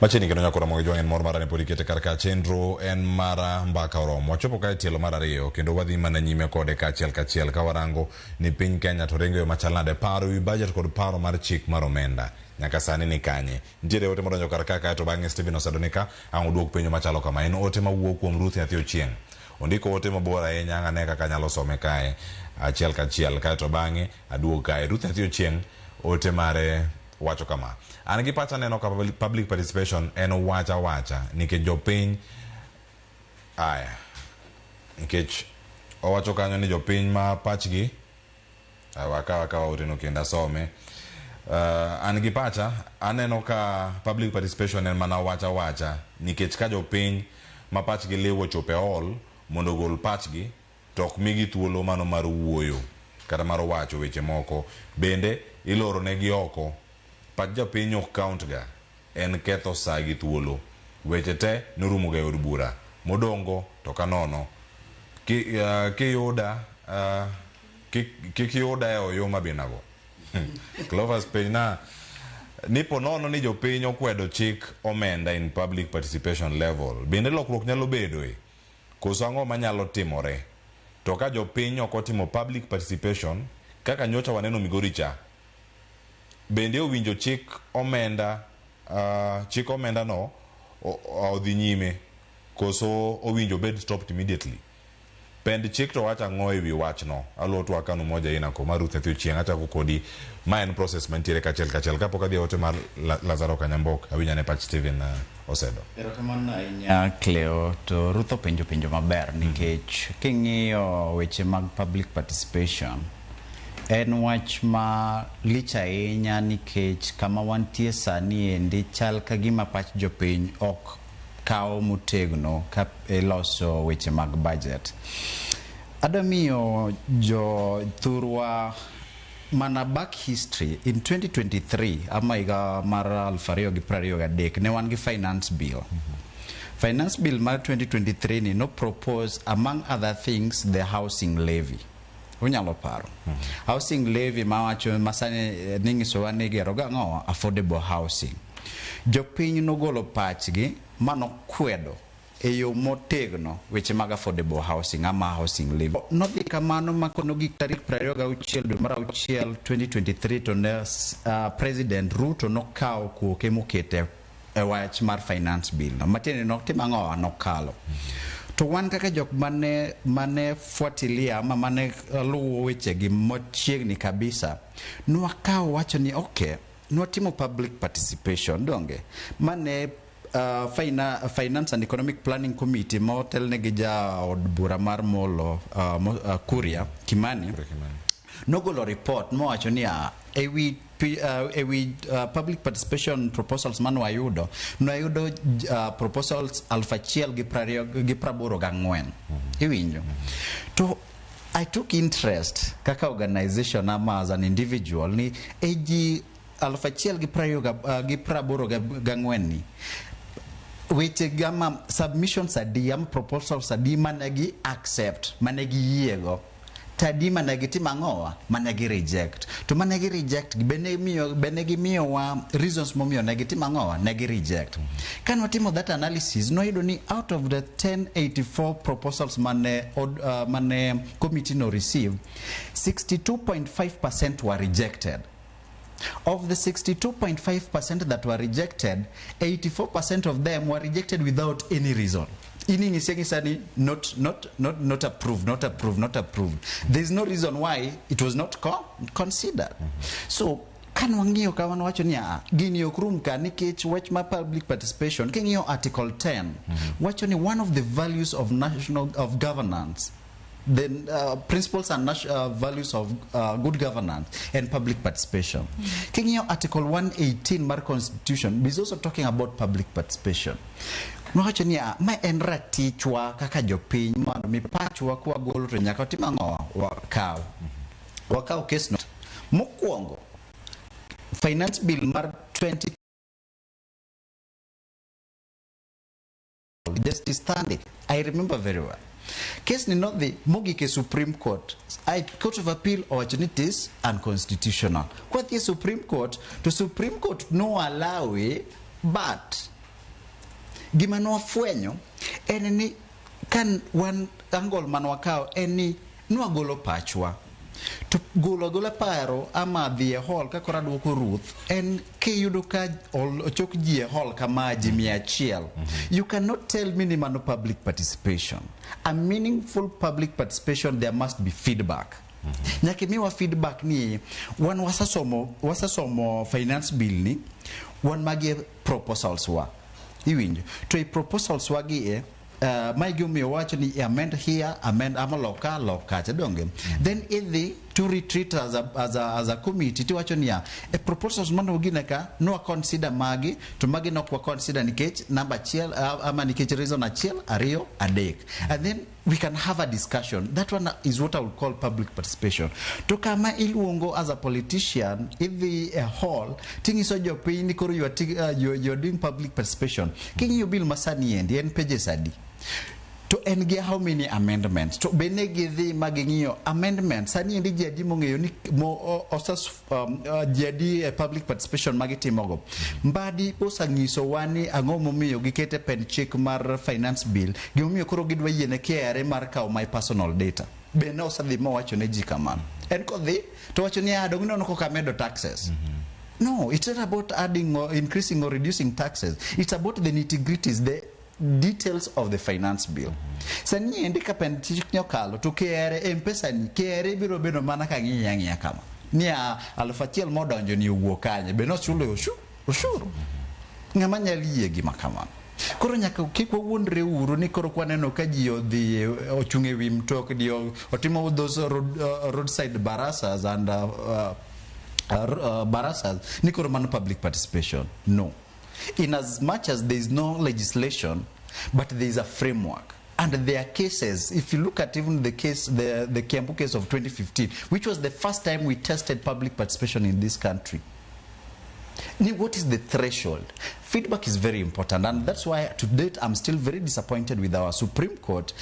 Machini kendo nyako Ramogi en mor mara ne podi kete karka chenro en mara mbaka oromo. Wachopo kae tielo mar ariyo kendo wadhi mana nyime kode kachiel ka warango ni piny Kenya to ringo yo machal nade paro wi budget kod paro mar chik mar omenda. Nyaka sani ni kanye. Nitiere ote modonjo karka kae to bang'e Stephen Osedo nika ang' oduok penjo machalo kama. En ote mawuok kuom Ruth Nyathi Ochieng'. Ondiko ote mabor ahinya ang' ane kaka nyalo some kae achiel kachiel kae to bang'e aduog kae. Ruth Nyathi Ochieng' ote mare wacho kama. An gi pacha neno ka public participation en wacha nikech jopiny aya nikech owacho kanyo ni jopiny ma pachgi waka oteno kenda some an gi pacha aneno ka public participation en mana wacha nikech ka jopiny ma pachgi liwo chope all mondo gol pachgi tok migi thuolo mano mar wuoyo kata mar wacho weche moko bende iloro negi oko. Pach jopiny ok count ga en ketho saa gi thuolo weche te norumo ga od bura modongo to kanono kiyuda e oyo mabinago Clovers page na nipo nono ni jopiny okwedo chik omenda in public participation level bende lokruok nyalo bedo koso ang'o manyalo timore to ka jopiny ok otimo public participation kaka nyocha waneno Migori cha bende owinjo chik omenda no odhi nyime koso owinjo bed stopped immediately. Pend chik to wacha ng'o ewi wach no alotwa kanu moja ina ko Ruth Nyathi Ochieng' achako kodi ma en process mantiere kachiel kapok adhi ote mar Lazaro Kanyambok awinya ne pach Stephen Osedo. Erokamano ahinya Cleo to Ruth penjo maber nikech king'iyo weche mag public participation en wach ma lich ahinya nikech kama wantie sani endi chal ka gima pach jopiny ok kawo motegno ka iloso weche mag budget. Adamiyo jo thurwa mana back history in 2023 ama iga mar 2023 ne wan gi finance bill. Finance bill mar 2023 ni no propose among other things the housing levy. Unyalo paro. Housing levy mawacho masane ningiso wane gero ga ng'o affordable housing. Jopiny nogolo pachgi mano kwedo eyo motegno weche mag affordable housing ama housing levy. Nodhi kamano makono gi tarik 26 dwe mar auchiel 2023 to ne President Ruto nokawo kuoke mokete e wach mar finance bill. Matiende noktima ng'o nokalo. To wan kaka jok mane fuatilia ama mane luwo weche gi mochiegni kabisa nwakawo wacho ni okay nwatimo public participation donge mane Finance and Economic Planning Committee motel ne gija od bura mar Molo Kuria Kimani nogolo report mowacho ni ewi public participation proposals man wayudo proposals 1,284 iwinjo to I took interest kaka organization ama as an individual ni eji 1,284 ni weche gama submissions adi am proposals adi managi accept managi yiego tadi managi timang'owa managi reject to managi reject benegi miyo wa reasons momiyo negi timang'owa negi reject kan timo that analysis no yudo ni out of the 1084 proposals mane committee no receive 62.5% were rejected. Of the 62.5% that were rejected, 84% of them were rejected without any reason. Ini sani not approved. There is no reason why it was not considered. So kan wang'iyo ka wan wacho ni gini okrum ka nikech wach ma public participation king'iyo article 10 wacho ni one of the values of governance, the principles and values of good governance and public participation. Kingyo article 118 mar constitution is also talking about public participation. Mwacho ni ma en ratichwa kaka jopiny mondo mi pachwa kwa golo to nyaka timang'o wakaw case note mokwongo finance bill mar 20 Justice Stanley, I remember very well. Case ni not the Mogike Supreme Court. Court of Appeal opportunities unconstitutional. What the Supreme Court? The Supreme Court no allow it, but Gima nwafwenyo en ni kan wan angle manwakao en ni nwagolo pachwa. To gola paro ama dhi e hall ka kora duoko Ruth en kiyudo ka ochok ji e hall kama ji 100. You cannot tell me ni mano public participation. A meaningful public participation, there must be feedback. Nyaka miwa feedback ni wan wasasomo finance bill ni wan magi proposals wa iwinjo to i proposals wa gi my gimi owacho ni amend here, amend amaloka loka chadonge. Then idhi to retreat as a committee to wacho ni a proposals mano gineka no consider magi to magi no consider nikech number chiel ama nikech reason achiel ariyo adek, and then we can have a discussion. That one is what I would call public participation. To kama iluongo as a politician idhi a hall tingiso jopiny ni koro you're doing public participation. King you bill masani endi en pages adi to en ge how many amendments to benegi dhi magingio amendments sani endi jadi mongeyo ni osas jadi public participation magitimogo mbadi osangiso wani ang'o momiyo gikete pen chik mar finance bill gimomiyo koro gidwa yiene KRA mar kawo my personal data bene osadhi mowacho ne ji kamano en kodhi to wacho ni adong nono koka medo taxes. No, it's not about adding or increasing or reducing taxes. It's about the nitty-gritties, the details of the finance bill. Sani endi ka pen chik nyokalo to KRA M-Pesa ni KRA biro bedo mana ka ng'iya kama. Nia alufachiel modonjo ni owuok kanye beno chulo ushuru. Ng'ama nyali yie gima kamano. Koro nyaka kik wawuondre uru ni koro kwaneno ka ji odhi ochung' ewi mtokni otimo those roadside barasas and barasas ni koro mano public participation. No. In as much as there is no legislation, but there is a framework. And there are cases, if you look at even the case, the Kiambu case of 2015, which was the first time we tested public participation in this country. What is the threshold? Feedback is very important, and that's why to date I'm still very disappointed with our Supreme Court.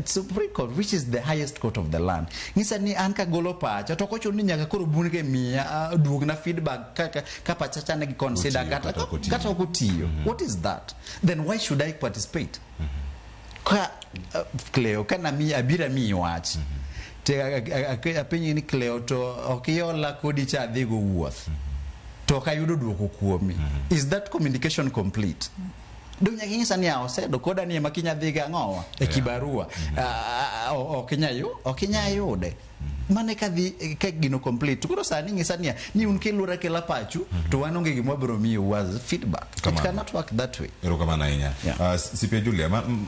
Supreme Court, which is the highest court of the land. Nisa ni anka golo pacha tokocho ni nyaka koro bunike miya duogna feedback ka pacha na consider kata okutiyo. What is that? Then why should I participate? Cleo kana mi abira mi wach. Apenyi ni Cleo to okiola kodi cha dhigo wuoth to kayudo duoko kuomi. Is that communication complete? Do nyakingisa ni Osedo koda ni makinya dhiga ngowa kibarua okinya yude mane ka gino complete kuro sani ngisa ni unkilura kela pachu to wanonge gimwa bro mi was feedback. It cannot work that way. Ero kama na inya. Sipe Julia